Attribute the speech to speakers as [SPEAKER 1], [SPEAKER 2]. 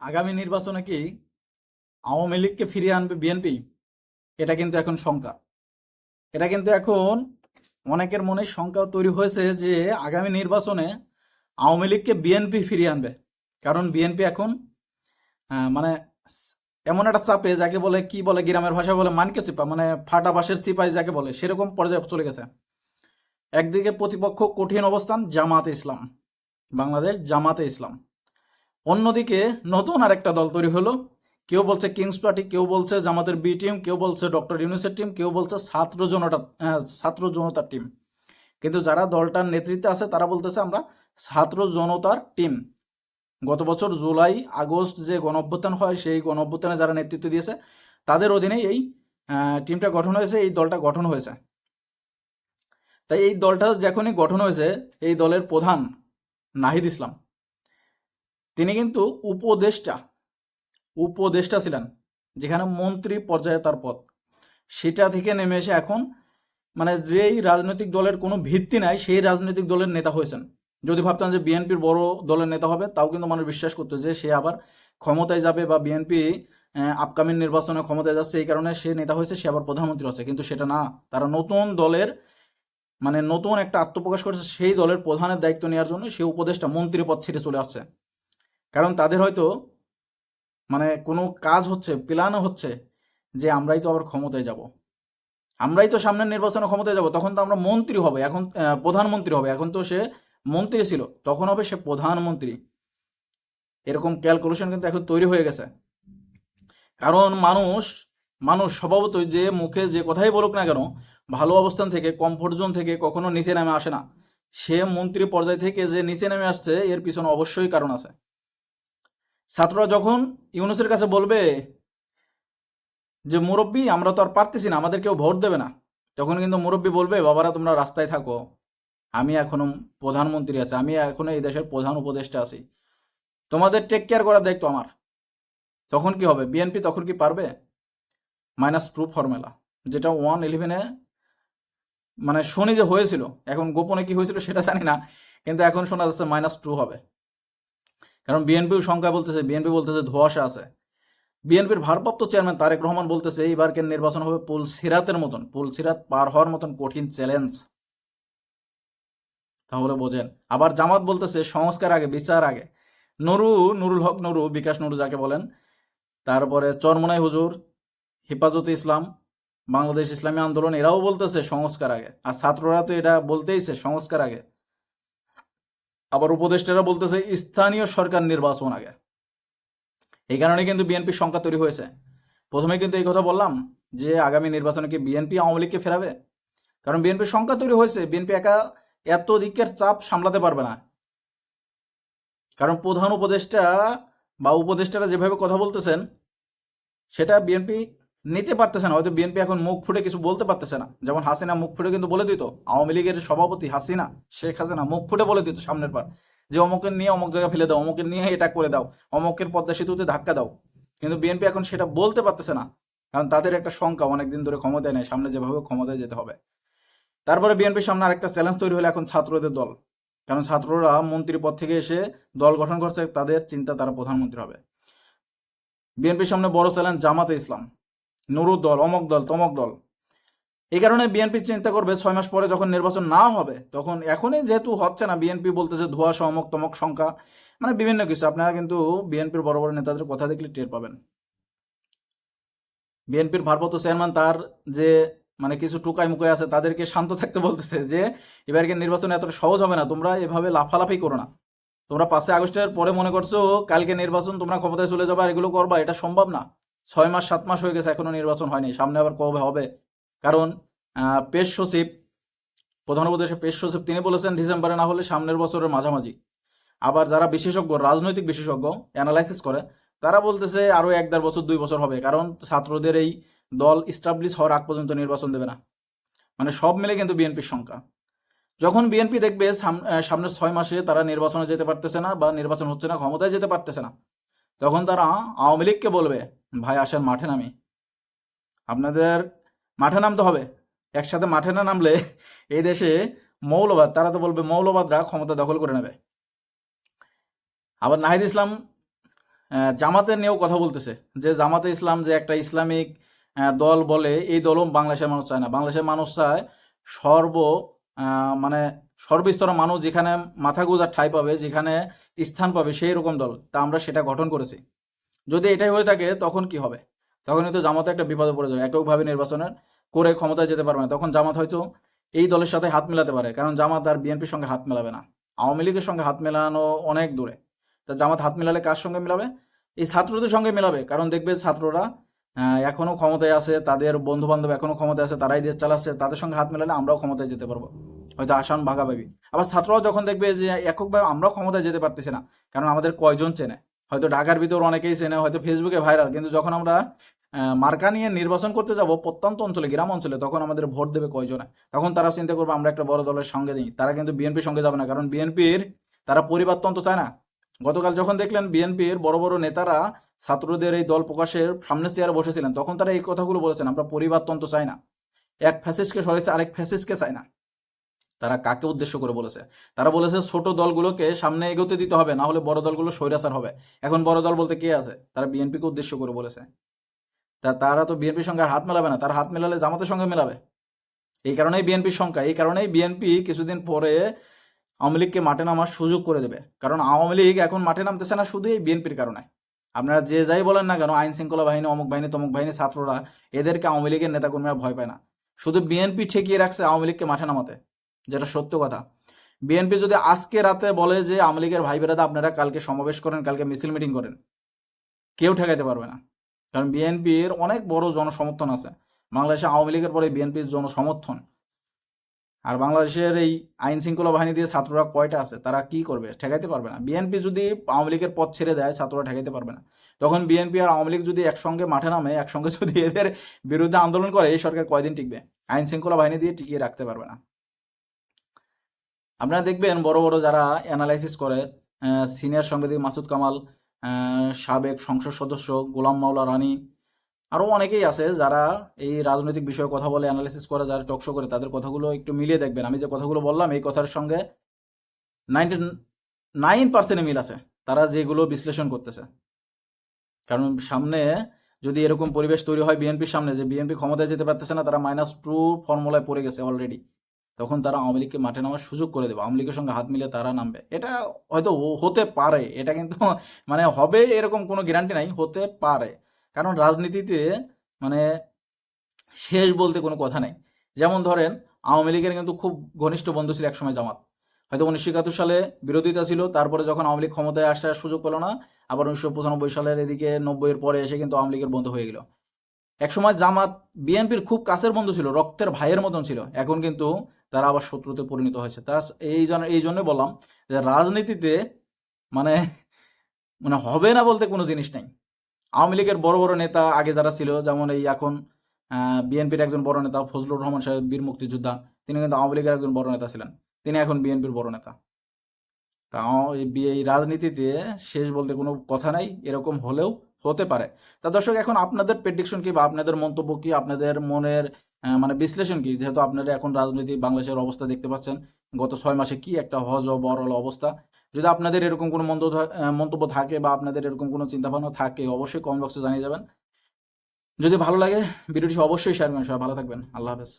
[SPEAKER 1] আগামী নির্বাচনে কি আওয়ামী লীগকে ফিরিয়ে আনবে বিএনপি? এটা কিন্তু এখন শঙ্কা। এটা কিন্তু এখন অনেকের মনে শঙ্কা তৈরি হয়েছে যে আগামী নির্বাচনে আওয়ামী লীগকে বিএনপি ফিরিয়ে আনবে। কারণ বিএনপি এখন মানে এমন একটা চাপে, যাকে বলে কি বলে গ্রামের ভাষায় বলে মানকে চিপা, মানে ফাটা বাঁশের চিপাই যাকে বলে, সেরকম পর্যায়ে চলে গেছে। একদিকে প্রতিপক্ষ কঠিন অবস্থান জামাতে ইসলাম, বাংলাদেশ জামাতে ইসলাম। অন্যদিকে নতুন আরেকটা দল তৈরি হলো। কেউ বলছে কিংস পার্টি, কেউ বলছে জামাতের বি টিম, কেউ বলছে ডক্টর ইউনূসের টিম, কেউ বলছে ছাত্র জনতার টিম। কিন্তু যারা দলটার নেতৃত্বে আছে তারা বলতেছে আমরা ছাত্র জনতার টিম। গত বছর জুলাই আগস্ট যে গণঅভ্যুত্থান হয়, সেই গণঅভ্যুত্থানে যারা নেতৃত্ব দিয়েছে তাদের অধীনেই এই টিমটা গঠন হয়েছে, এই দলটা গঠন হয়েছে। তাই এই দলটা যখনই গঠন হয়েছে, এই দলের প্রধান নাহিদ ইসলাম, তিনি কিন্তু উপদেষ্টা উপদেষ্টা ছিলেন, যেখানে মন্ত্রী পর্যায়ে তার পদ। সেটা থেকে নেমে এসে এখন মানে যেই রাজনৈতিক দলের কোনো ভিত্তি নাই সেই রাজনৈতিক দলের নেতা হয়েছেন। যদি ভাবতাম যে বিএনপির বড় দলের নেতা হবে, তাও কিন্তু মানুষ বিশ্বাস করতো যে সে আবার ক্ষমতায় যাবে, বা বিএনপি আপকামিং নির্বাচনে ক্ষমতায় যাচ্ছে, এই কারণে সে নেতা হয়েছে, সে আবার প্রধানমন্ত্রী হচ্ছে। কিন্তু সেটা না, তারা নতুন দলের মানে নতুন একটা আত্মপ্রকাশ করেছে, সেই দলের প্রধানের দায়িত্ব নেওয়ার জন্য সে উপদেষ্টা মন্ত্রী পদ ছেড়ে চলে আসছে। কারণ তাদের হয়তো মানে কোনো কাজ হচ্ছে, প্ল্যানও হচ্ছে যে আমরাই তো আবার ক্ষমতায় যাব, আমরাই তো সামনের নির্বাচনে ক্ষমতায় যাব, তখন তো আমরা মন্ত্রী হবে, এখন প্রধানমন্ত্রী হবে। এখন তো সে মন্ত্রী ছিল, তখন হবে সে প্রধানমন্ত্রী। এরকম ক্যালকুলেশন কিন্তু এখন তৈরি হয়ে গেছে। কারণ মানুষ মানুষ স্বভাবতই যে মুখে যে কথাই বলুক না কেন, ভালো অবস্থান থেকে, কমফোর্ট জোন থেকে কখনো নিচে নেমে আসে না। সে মন্ত্রী পর্যায় থেকে যে নিচে নেমে আসছে, এর পিছনে অবশ্যই কারণ আছে। ছাত্ররা যখন ইউনূসের কাছে বলবে যে মুরব্বী আমরা তো আর পারতেছি না, আমাদের কেউ ভোট দেবে না, তখন কিন্তু মুরব্বী বলবে বাবারা তোমরা রাস্তায় থাকো, আমি এখনো প্রধানমন্ত্রী আছি, আমি এখনো এই দেশের প্রধান উপদেষ্টা আছি, তোমাদের টেক কেয়ার করার দায়িত্ব আমার। তখন কি হবে? বিএনপি তখন কি পারবে? -2 ফর্মুলা, যেটা 1-11-এ মানে শুনি যে হয়েছিল, এখন গোপনে কি হয়েছিল সেটা জানি না, কিন্তু এখন শোনা যাচ্ছে -2 হবে। কারণ বিএনপিও সংখ্যা বলতেছে, বিএনপি বলতেছে ধোঁয়াশা আছে। বিএনপির ভারপ্রাপ্ত চেয়ারম্যান তারেক রহমান বলতেছে এইবারকের নির্বাচন হবে পুলসিরাতের মতন, পুলসিরাত পার হওয়ার মতন কঠিন চ্যালেঞ্জ। তাহলে বোঝেন। আবার জামাত বলতেছে সংস্কার আগে বিচার আগে। নুরু, নুরুল হক নুরু, বিকাশ নুরু যাকে বলেন, তারপরে চরমনাই হুজুর, হেফাজতে ইসলাম, বাংলাদেশ ইসলামী আন্দোলন, এরাও বলতেছে সংস্কার আগে। আর ছাত্ররা তো এটা বলতেইছে সংস্কার আগে। আবার উপদেষ্টারা বলতেছে স্থানীয় সরকার নির্বাচন আগে। এই কারণে কিন্তু বিএনপির সংখ্যা তৈরি হয়েছে। প্রথমে কিন্তু এই কথা বললাম যে আগামী নির্বাচনে কি বিএনপি আওয়ামী লীগকে ফেরাবে। কারণ বিএনপির সংখ্যা তৈরি হয়েছে, বিএনপি একা এত দিকের চাপ সামলাতে পারবে না। কারণ প্রধান উপদেষ্টা বা উপদেষ্টারা যেভাবে কথা বলতেছেন, সেটা বিএনপি নিতে পারতেছে না। হয়তো বিএনপি এখন মুখ ফুটে কিছু বলতে পারতেছে না, যেমন হাসিনা মুখ ফুটে কিন্তু বলে দিত, আওয়ামী লীগের সভাপতি হাসিনা, শেখ হাসিনা মুখ ফুটে বলে দিত সামনের বার যে অমুকের নিয়ে অমুক জায়গায় ফেলে দাও, অমুকের নিয়ে এটা করে দাও, অমুকের পদ্মা সেতুতে ধাক্কা দাও। কিন্তু বিএনপি এখন সেটা বলতে পারতেছে না, কারণ তাদের একটা শঙ্কা অনেকদিন ধরে ক্ষমতায় নেই, সামনে যেভাবে ক্ষমতায় যেতে হবে। তারপরে বিএনপির সামনে আরেকটা চ্যালেঞ্জ তৈরি হলো এখন ছাত্রদের দল। কারণ ছাত্ররা মন্ত্রী পদ থেকে এসে দল গঠন করছে, তাদের চিন্তা তারা প্রধানমন্ত্রী হবে। বিএনপির সামনে বড় চ্যালেঞ্জ জামাতে ইসলাম, নুরুর দল, অমক দল, তমক দল। এই কারণে বিএনপি চিন্তা করবে 6 মাস পরে যখন নির্বাচন না হবে, তখন এখনই যেহেতু হচ্ছে না, বিএনপি বলতেছে ধোঁয়াশা, অমক তমক সংখ্যা, মানে বিভিন্ন কিছু। আপনারা কিন্তু বিএনপির বড় বড় নেতাদের কথা দেখলে টের পাবেন। বিএনপির ভারপ্রাপ্ত চেয়ারম্যান তার যে মানে কিছু টুকাই মুকাই আছে, তাদেরকে শান্ত থাকতে বলতেছে যে এবারকে নির্বাচন এত সহজ হবে না, তোমরা এভাবে লাফালাফি করো না। তোমরা 5 আগস্টের পরে মনে করছো কালকে নির্বাচন, তোমরা ক্ষমতায় চলে যাবে আর এগুলো করবা, এটা সম্ভব না। 6 মাস 7 মাস হয়ে গেছে, এখনো নির্বাচন হয়নি, সামনে আবার কবে হবে? কারণ পেশ সচিব, প্রধান উপদেষ্টা পেশ সচিব, তিনি বলেছেন ডিসেম্বরে না হলে সামনের বছরের মাঝামাঝি। আবার যারা বিশেষজ্ঞ, রাজনৈতিক বিশেষজ্ঞ অ্যানালাইসিস করে, তারা বলতেছে আরো 1-1.5 বছর 2 বছর হবে, কারণ ছাত্রদের এই দল স্টাবলিশ হওয়ার আগ পর্যন্ত নির্বাচন দেবে না। মানে সব মিলে কিন্তু বিএনপির সংখ্যা। যখন বিএনপি দেখবে সামনের 6 মাসে তারা নির্বাচনে যেতে পারতেছে না, বা নির্বাচন হচ্ছে না, ক্ষমতায় যেতে পারতেছে না, তখন তারা আওয়ামী লীগকে বলবে ভাই আসেন মাঠে নামি, আপনাদের মাঠে নামতে হবে। একসাথে মাঠে না নামলে এই দেশে মৌলবাদ, তারা তো বলবে মৌলবাদরা ক্ষমতা দখল করে নেবে। আবার নাহিদ ইসলাম জামাতের নিয়েও কথা বলতেছে যে জামাতে ইসলাম যে একটা ইসলামিক দল বলে, এই দলও বাংলাদেশের মানুষ চায় না। বাংলাদেশের মানুষ চায় মানে সর্বস্তরের মানুষ যেখানে মাথা গোঁজার ঠাঁই পাবে, যেখানে স্থান পাবে, সেই রকম দল। তা আমরা সেটা গঠন করেছি। যদি এটাই হয়ে থাকে তখন কি হবে? তখন কিন্তু জামাতে একটা বিপদে পড়ে যাবে। এককভাবে নির্বাচনের করে ক্ষমতায় যেতে পারবে না। তখন জামাত হয়তো এই দলের সাথে হাত মেলাতে পারে, কারণ জামাত আর বিএনপির সঙ্গে হাত মেলাবে না। আওয়ামী লীগের সঙ্গে হাত মেলানো অনেক দূরে। তা জামাত হাত মেলালে কার সঙ্গে মেলাবে? এই ছাত্রদের সঙ্গে মেলাবে। কারণ দেখবে ছাত্ররা এখনো ক্ষমতায় আছে, তাদের বন্ধু বান্ধব এখনো ক্ষমতায় আছে, তারাই দেশ চালাচ্ছে। তাদের সঙ্গে হাত মেলালে আমরাও ক্ষমতায় যেতে পারবো, হয়তো আসান ভাগাভাগি। আবার ছাত্ররাও যখন দেখবে যে এককভাবে আমরাও ক্ষমতায় যেতে পারতেছি না, কারণ আমাদের কয়জন চেনে, হয়তো ঢাকার ভিতর অনেকেই চেনে, হয়তো ফেসবুকে ভাইরাল, কিন্তু যখন আমরা মার্কা নিয়ে নির্বাচন করতে যাব প্রত্যন্ত অঞ্চলে, গ্রাম অঞ্চলে, তখন আমাদের ভোট দেবে কয়জনে? তখন তারা চিন্তা করবে আমরা একটা বড় দলের সঙ্গে দিই। তারা কিন্তু বিএনপির সঙ্গে যাবে না, কারণ বিএনপির তারা পরিবারতন্ত্র চায় না। গতকাল যখন দেখলেন বিএনপির বড় বড় নেতারা ছাত্রদের এই দল প্রকাশের সামনে চেয়ারে বসেছিলেন, তখন তারা এই কথাগুলো বলেছেন, আমরা পরিবারতন্ত্র চাই না। এক ফ্যাসিস্টকে সরাইছে, আরেক ফ্যাসিস্টকে চায় না। তারা কাকে উদ্দেশ্য করে বলেছে? তারা বলেছে ছোট দলগুলোকে সামনে এগোতে দিতে হবে, না হলে বড় দলগুলো স্বৈরাচার হবে। এখন বড় দল বলতে কে আছে? তারা বিএনপিকে উদ্দেশ্য করে বলেছে। তারা তো বিএনপির সঙ্গে আর হাত মেলাবে না, তারা হাত মেলালে জামাতের সঙ্গে মেলাবে। এই কারণেই বিএনপির সংখ্যা, এই কারণেই বিএনপি কিছুদিন পরে আওয়ামী লীগকে মাঠে নামার সুযোগ করে দেবে। কারণ আওয়ামী লীগ এখন মাঠে নামতেছে না শুধু এই বিএনপির কারণে। আপনারা যে যাই বলেন না কেন, আইন শৃঙ্খলা বাহিনী, অমুক বাহিনী, তমুক বাহিনী, ছাত্ররা, এদেরকে আওয়ামী লীগের নেতাকর্মীরা ভয় পায় না। শুধু বিএনপি ঠেকিয়ে রাখছে আওয়ামী লীগকে মাঠে নামাতে, যেটা সত্য কথা। বিএনপি যদি আজকে রাতে বলে যে আওয়ামী লীগের ভাই বেরাদা আপনারা কালকে সমাবেশ করেন, কালকে মিছিল মিটিং করেন, কেউ ঠেকাইতে পারবে না। কারণ বিএনপির অনেক বড় জনসমর্থন আছে। বাংলাদেশে আওয়ামী লীগের পরে বিএনপির জনসমর্থন। আর বাংলাদেশের এই আইন শৃঙ্খলা বাহিনী দিয়ে ছাত্ররা কয়টা আছে? তারা কি করবে? ঠেকাইতে পারবে না। বিএনপি যদি আওয়ামী লীগের পথ ছেড়ে দেয়, ছাত্ররা ঠেকাইতে পারবে না। তখন বিএনপি আর আওয়ামী লীগ যদি একসঙ্গে মাঠে নামে, একসঙ্গে যদি এদের বিরুদ্ধে আন্দোলন করে, এই সরকার কয়দিন টিকবে? আইন শৃঙ্খলা বাহিনী দিয়ে টিকিয়ে রাখতে পারবে না। আপনারা দেখবেন বড় বড় যারা অ্যানালাইসিস করে, সিনিয়র সাংবাদিক মাসুদ কামাল, সাবেক সংসদ সদস্য গোলাম মাওলা রানী, আরও অনেকেই আছে যারা এই রাজনৈতিক বিষয়ে কথা বলে, অ্যানালাইসিস করে, যারা টকশো করে, তাদের কথাগুলো একটু মিলিয়ে দেখবেন। আমি যে কথাগুলো বললাম, এই কথার সঙ্গে 99% মিল আছে তারা যেগুলো বিশ্লেষণ করতেছে। কারণ সামনে যদি এরকম পরিবেশ তৈরি হয় বিএনপির সামনে, যে বিএনপি ক্ষমতায় যেতে পারতেছে না, তারা -2 ফর্মুলায় পড়ে গেছে অলরেডি, তখন তারা আওয়ামী লীগকে মাঠে নামার সুযোগ করে দেবে। আওয়ামী লীগের সঙ্গে হাত মিলিয়ে তারা নামবে। এটা হয়তো হতে পারে, এটা কিন্তু মানে হবে এরকম কোনো গ্যারান্টি নাই, হতে পারে। কারণ রাজনীতিতে মানে শেষ বলতে কোনো কথা নাই। যেমন ধরেন আওয়ামী লীগের কিন্তু খুব ঘনিষ্ঠ বন্ধু ছিল একসময় জামাত। হয়তো 1971 সালে বিরোধিতা ছিল, তারপরে যখন আওয়ামী লীগ ক্ষমতায় আসার সুযোগ পেল না, আবার 1995 সালের এদিকে 90-এর পরে এসে কিন্তু আওয়ামী লীগের বন্ধু হয়ে গেল। একসময় জামাত বিএনপির খুব কাছের বন্ধু ছিল, রক্তের ভাইয়ের মতন ছিল। এখন কিন্তু তারা আবার শত্রুতে পরিণত হয়েছে। তা এই জন্য বললাম যে রাজনীতিতে মানে মানে হবে না বলতে কোনো জিনিস নেই। আওয়ামী লীগের বড় বড় নেতা আগে যারা ছিল, যেমন এই এখন বিএনপির একজন বড় নেতা ফজলুর রহমান সাহেব, বীর মুক্তিযোদ্ধা, তিনি কিন্তু আওয়ামী লীগের একজন বড় নেতা ছিলেন। তিনি এখন বিএনপির বড় নেতা। তা এই রাজনীতিতে শেষ বলতে কোনো কথা নাই, এরকম হলেও হতে পারে। তা দর্শক, এখন আপনাদের প্রেডিকশন কি বা আপনাদের মন্তব্য কি, আপনাদের মনের মানে বিশ্লেষণ কি? যেহেতু আপনারা এখন রাজনীতি বাংলাদেশের অবস্থা দেখতে পাচ্ছেন, গত 6 মাসে কি একটা বড় অবস্থা। যদি আপনাদের এরকম কোনো মন্তব্য থাকে বা আপনাদের এরকম কোনো চিন্তাভাবনা থাকে, অবশ্যই কমেন্ট বক্সে জানিয়ে যাবেন। যদি ভালো লাগে ভিডিওটি অবশ্যই শেয়ার করেন। সবাই ভালো থাকবেন। আল্লাহ হাফেজ।